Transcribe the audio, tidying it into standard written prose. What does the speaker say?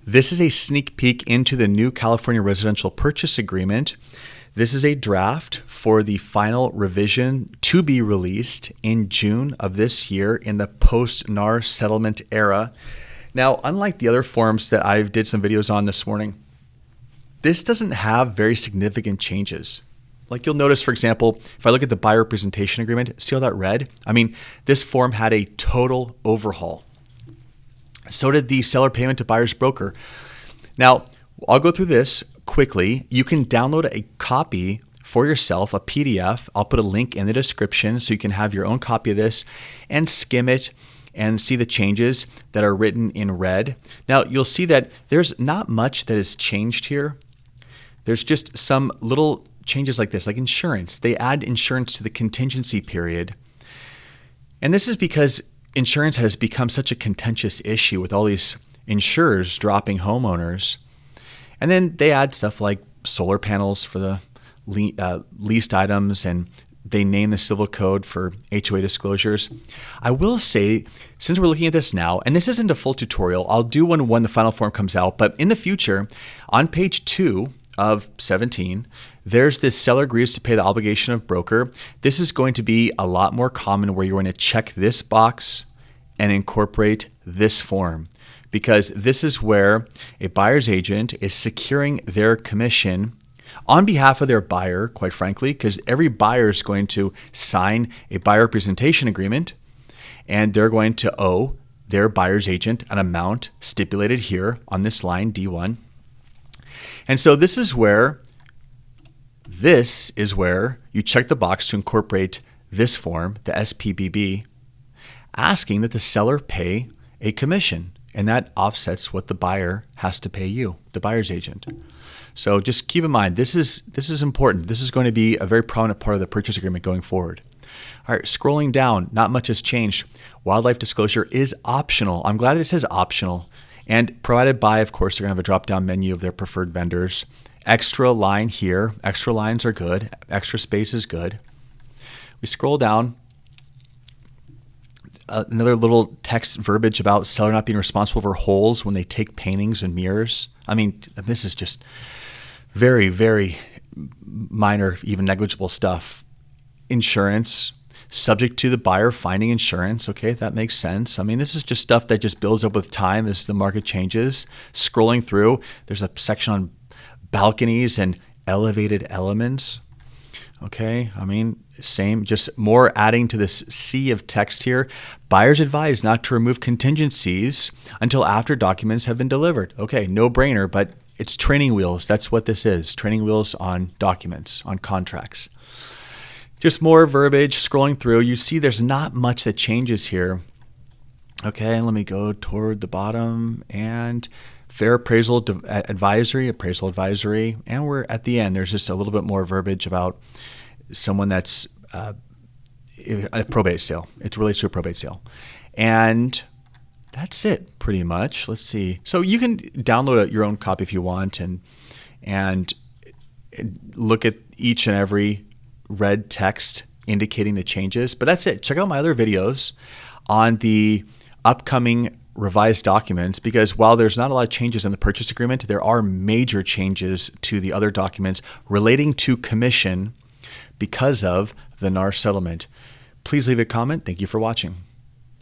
This is a sneak peek into the new California Residential Purchase Agreement. This is a draft for the final revision to be released in June of this year in the post-NAR settlement era. Now, unlike the other forms that I did some videos on this morning, this doesn't have very significant changes. Like you'll notice, for example, if I look at the buyer representation agreement, see how that read? I mean, this form had a total overhaul. So did the seller payment to buyer's broker. Now, I'll go through this quickly. You can download a copy for yourself, a PDF. I'll put a link in the description so you can have your own copy of this and skim it and see the changes that are written in red. Now, you'll see that there's not much that has changed here. There's just some little changes like this, like insurance. They add insurance to the contingency period. And this is because insurance has become such a contentious issue with all these insurers dropping homeowners. And then they add stuff like solar panels for the leased items, and they name the civil code for HOA disclosures. I will say, since we're looking at this now, and this isn't a full tutorial, I'll do one when the final form comes out, but in the future, on page 2 of 17, there's this seller agrees to pay the obligation of broker. This is going to be a lot more common where you're going to check this box and incorporate this form, because this is where a buyer's agent is securing their commission on behalf of their buyer, quite frankly, because every buyer is going to sign a buyer representation agreement and they're going to owe their buyer's agent an amount stipulated here on this line D1. And so this is where you check the box to incorporate this form, the SPBB, asking that the seller pay a commission, and that offsets what the buyer has to pay you, the buyer's agent. So just keep in mind, this is important. This is going to be a very prominent part of the purchase agreement going forward. All right, scrolling down, not much has changed. Wildlife disclosure is optional. I'm glad it says optional. And provided by, of course, they're going to have a drop-down menu of their preferred vendors. Extra line here. Extra lines are good. Extra space is good. We scroll down. Another little text verbiage about seller not being responsible for holes when they take paintings and mirrors. I mean, this is just very, very minor, even negligible stuff. Insurance, subject to the buyer finding insurance. Okay, that makes sense. I mean, this is just stuff that just builds up with time as the market changes. Scrolling through, there's a section on balconies and elevated elements. Okay, I mean, same, just more adding to this sea of text here. Buyers advised not to remove contingencies until after documents have been delivered. Okay, no brainer, but it's training wheels. That's what this is, training wheels on documents, on contracts. Just more verbiage. Scrolling through, you see there's not much that changes here. Okay, let me go toward the bottom and fair appraisal advisory, and we're at the end. There's just a little bit more verbiage about someone that's a probate sale. It relates to a probate sale. And that's it pretty much. Let's see. So you can download your own copy if you want and look at each and every red text indicating the changes. But that's it. Check out my other videos on the upcoming revised documents, because while there's not a lot of changes in the purchase agreement, there are major changes to the other documents relating to commission because of the NAR settlement. Please leave a comment. Thank you for watching.